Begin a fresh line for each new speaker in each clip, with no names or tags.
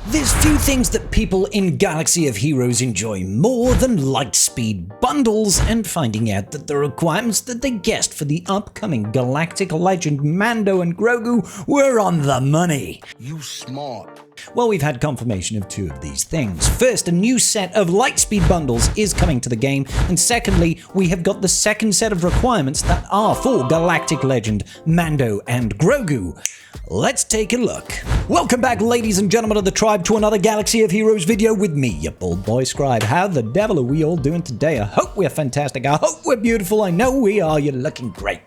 There's few things that people in Galaxy of Heroes enjoy more than Lightspeed bundles and finding out that the requirements that they guessed for the upcoming Galactic Legend Mando and Grogu were on the money.
You smart.
Well, we've had confirmation of two of these things. First, a new set of Lightspeed bundles is coming to the game, and secondly, we have got the second set of requirements that are for Galactic Legend, Mando, and Grogu. Let's take a look. Welcome back, ladies and gentlemen of the tribe, to another Galaxy of Heroes video with me, your bold boy Scribe. How the devil are we all doing today? I hope we're fantastic. I hope we're beautiful. I know we are. You're looking great.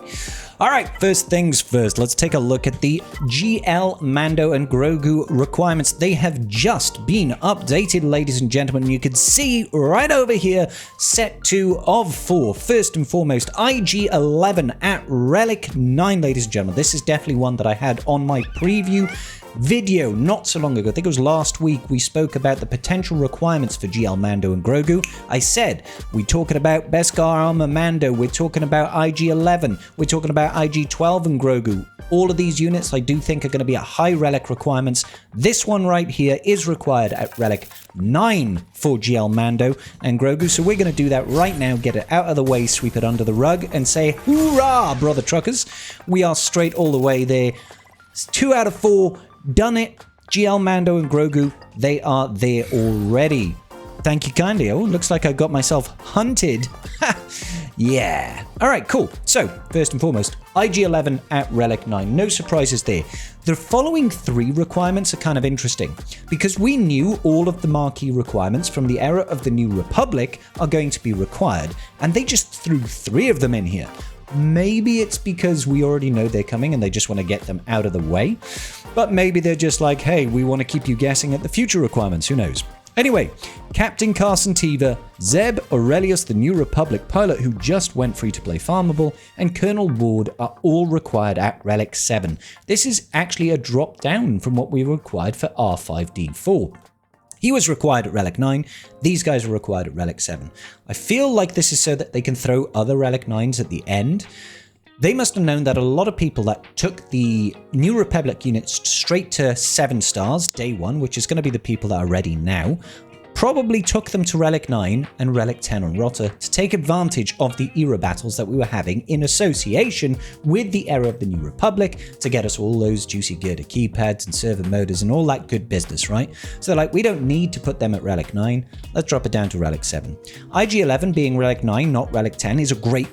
Alright, first things first, let's take a look at the GL, Mando, and Grogu requirements. They have just been updated, ladies and gentlemen. You can see right over here, set 2 of 4. First and foremost, IG-11 at Relic 9, ladies and gentlemen. This is definitely one that I had on my preview video not so long ago. I think it was last week. We spoke about the potential requirements for GL, Mando, and Grogu. I said we're talking about Beskar Armor Mando, we're talking about IG-11, we're talking about IG-12 and Grogu. All of these units I do think are going to be at high relic requirements. This one right here is required at relic 9 for GL, Mando, and Grogu. So we're going to do that right now, get it out of the way, sweep it under the rug, and say hoorah, brother truckers. We are straight all the way there. 2 out of 4. Done it. GL, Mando, and Grogu, they are there already. Thank you kindly. Oh, looks like I got myself hunted. Yeah. All right, cool. So, first and foremost, IG-11 at Relic 9. No surprises there. The following 3 requirements are kind of interesting because we knew all of the marquee requirements from the era of the New Republic are going to be required, and they just threw 3 of them in here. Maybe it's because we already know they're coming and they just want to get them out of the way. But maybe they're just like, hey, we want to keep you guessing at the future requirements. Who knows? Anyway, Captain Carson Teva, Zeb Aurelius, the New Republic pilot who just went free-to-play farmable, and Colonel Ward are all required at Relic 7. This is actually a drop down from what we required for R5D4. He was required at Relic 9, these guys are required at Relic 7. I feel like this is so that they can throw other Relic 9s at the end. They must have known that a lot of people that took the New Republic units straight to 7 stars, day 1, which is going to be the people that are ready now, probably took them to Relic 9 and Relic 10 on Rota to take advantage of the era battles that we were having in association with the era of the New Republic to get us all those juicy Girder keypads and server motors and all that good business, right? So like, we don't need to put them at Relic 9. Let's drop it down to Relic 7. IG-11 being Relic 9, not Relic 10, is a great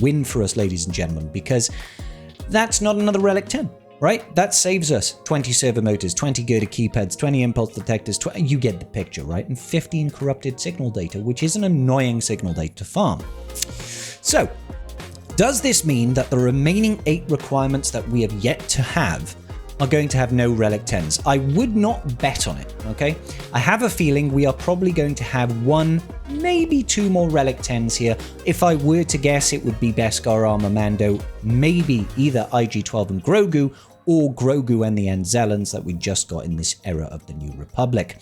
win for us, ladies and gentlemen, because that's not another Relic 10. Right? That saves us 20 servo motors, 20 Girder keypads, 20 impulse detectors, you get the picture, right? And 15 corrupted signal data, which is an annoying signal data to farm. So, does this mean that the remaining 8 requirements that we have yet to have are going to have no Relic 10s? I would not bet on it, okay? I have a feeling we are probably going to have 1, maybe 2 more Relic 10s here. If I were to guess, it would be Beskar Armor Mando, maybe either IG-12 and Grogu, or Grogu and the Anzellans that we just got in this era of the New Republic.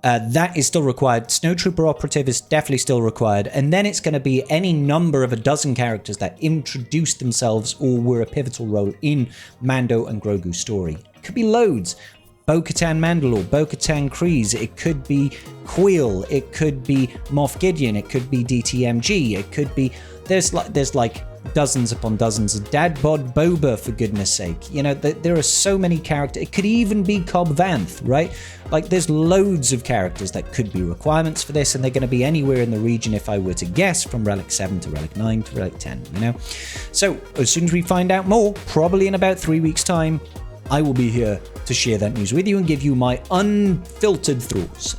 That is still required. Snowtrooper Operative is definitely still required. And then it's going to be any number of a dozen characters that introduced themselves or were a pivotal role in Mando and Grogu's story. It could be loads. Bo-Katan Mandalore, Bo-Katan Kryze, it could be Queel, it could be Moff Gideon, it could be DTMG, it could be... There's like dozens upon dozens of Dad Bod Boba, for goodness sake. You know, there are so many characters. It could even be Cobb Vanth, right? Like, there's loads of characters that could be requirements for this, and they're going to be anywhere in the region, if I were to guess, from Relic 7 to Relic 9 to Relic 10, you know? So, as soon as we find out more, probably in about 3 weeks' time, I will be here to share that news with you and give you my unfiltered thoughts,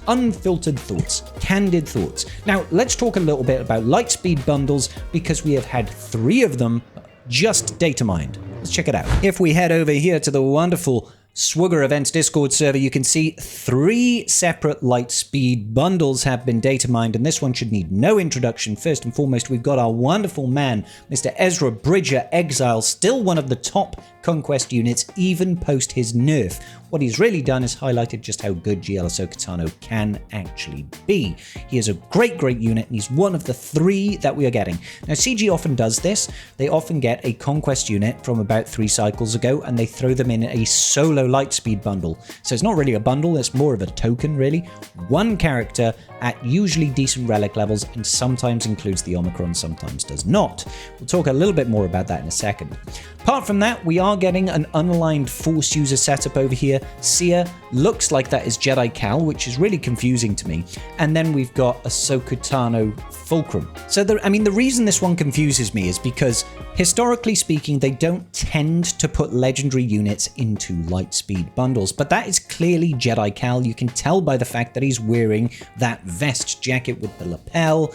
candid thoughts. Now, let's talk a little bit about Lightspeed bundles because we have had 3 of them just data mined. Let's check it out. If we head over here to the wonderful Swugger Events Discord server, you can see 3 separate Lightspeed bundles have been data mined, and this one should need no introduction. First and foremost, we've got our wonderful man, Mr. Ezra Bridger Exile, still one of the top Conquest units, even post his nerf. what he's really done is highlighted just how good GL Ahsoka can actually be. He is a great unit, and he's one of the 3 that we are getting. Now, CG often does this. They often get a Conquest unit from about 3 cycles ago, and they throw them in a solo Lightspeed bundle. So it's not really a bundle, it's more of a token, really. One character at usually decent relic levels, and sometimes includes the Omicron, sometimes does not. We'll talk a little bit more about that in a second. Apart from that, we are getting an unaligned Force user setup over here. Seer looks like that is Jedi Cal, which is really confusing to me. And then we've got Ahsoka Tano Fulcrum. So, the reason this one confuses me is because, historically speaking, they don't tend to put legendary units into Lightspeed bundles, but that is clearly Jedi Cal. You can tell by the fact that he's wearing that vest jacket with the lapel,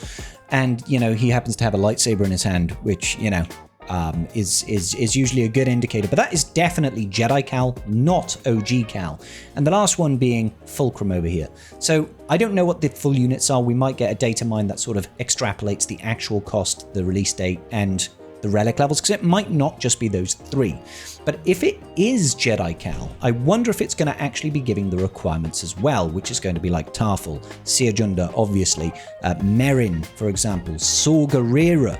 and, he happens to have a lightsaber in his hand, which, is usually a good indicator. But that is definitely Jedi Cal, not OG Cal. And the last one being Fulcrum over here. So I don't know what the full units are. We might get a data mine that sort of extrapolates the actual cost, the release date, and the relic levels, because it might not just be those 3. But if it is Jedi Cal, I wonder if it's going to actually be giving the requirements as well, which is going to be like Tarful, Seer Junda, obviously, Merrin, for example, Saw Gerrera.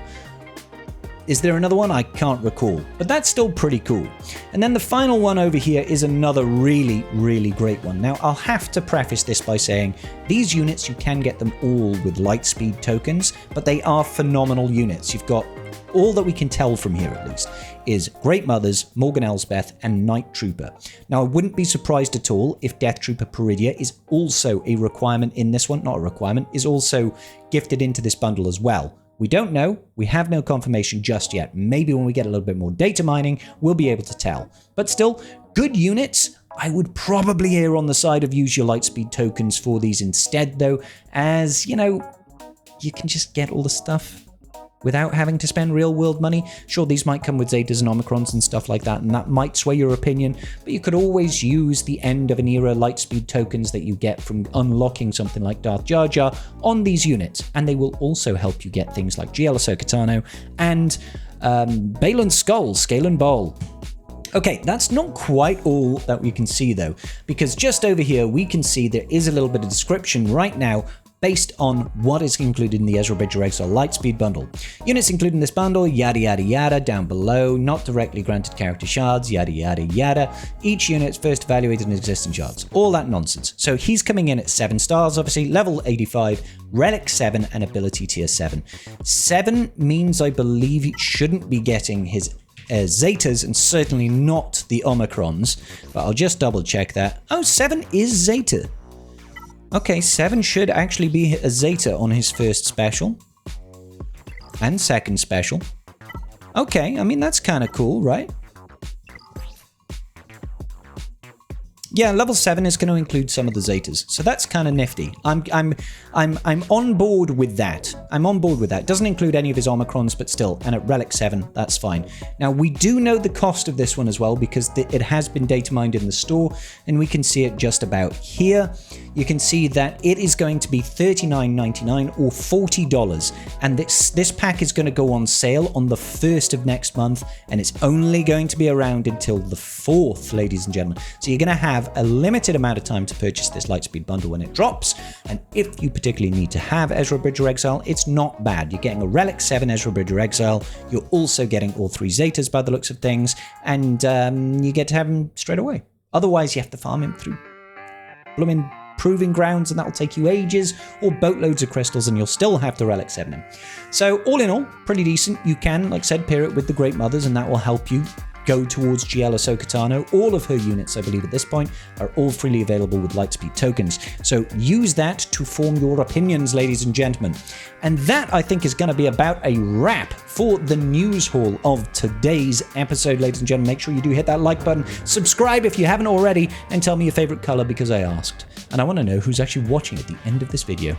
Is there another one? I can't recall, but that's still pretty cool. And then the final one over here is another really great one. Now, I'll have to preface this by saying these units, you can get them all with Lightspeed tokens, but they are phenomenal units. You've got, all that we can tell from here at least, is Great Mothers, Morgan Elsbeth, and Night Trooper. Now, I wouldn't be surprised at all if Death Trooper Peridia is also a requirement in this one, not a requirement, is also gifted into this bundle as well. We don't know. We have no confirmation just yet. Maybe when we get a little bit more data mining, we'll be able to tell. But still, good units. I would probably err on the side of use your Lightspeed tokens for these instead, though, as, you can just get all the stuff without having to spend real-world money. Sure, these might come with Zetas and Omicrons and stuff like that, and that might sway your opinion, but you could always use the end-of-an-era Lightspeed tokens that you get from unlocking something like Darth Jar Jar on these units, and they will also help you get things like GL Ahsoka Tano and Balin Skull, Scale and Bowl. Okay, that's not quite all that we can see, though, because just over here we can see there is a little bit of description right now based on what is included in the Ezra Bridger Exile Lightspeed bundle. Units included in this bundle, yada yada yada, down below, not directly granted character shards, yada yada yada. Each unit first evaluated in existing shards. All that nonsense. So he's coming in at 7 stars, obviously, level 85, relic 7, and ability tier 7. 7 means I believe he shouldn't be getting his Zetas, and certainly not the Omicrons, but I'll just double check that. Oh, 7 is Zeta. Okay, 7 should actually be a Zeta on his first special. And second special. Okay, that's kind of cool, right? Yeah, level 7 is going to include some of the Zetas, so that's kind of nifty. I'm on board with that. I'm on board with that. Doesn't include any of his Omicrons, but still, and at Relic 7, that's fine. Now, we do know the cost of this one as well, because it has been data mined in the store, and we can see it just about here. You can see that it is going to be $39.99 or $40, and this pack is going to go on sale on the 1st of next month, and it's only going to be around until the 4th, ladies and gentlemen. So you're going to have a limited amount of time to purchase this Lightspeed bundle when it drops, and if you particularly need to have Ezra Bridger Exile, it's not bad. You're getting a Relic 7 Ezra Bridger Exile, you're also getting all 3 Zetas by the looks of things, and you get to have them straight away. Otherwise, you have to farm him through blooming proving grounds, and that will take you ages, or boatloads of crystals, and you'll still have to Relic 7 him. So all in all, pretty decent. You can, like I said, pair it with the Great Mothers, and that will help you go towards GL Ahsoka Tano. All of her units, I believe at this point, are all freely available with Lightspeed tokens. So use that to form your opinions, ladies and gentlemen. And that, I think, is going to be about a wrap for the news haul of today's episode, ladies and gentlemen. Make sure you do hit that like button, subscribe if you haven't already, and tell me your favorite color because I asked. And I want to know who's actually watching at the end of this video.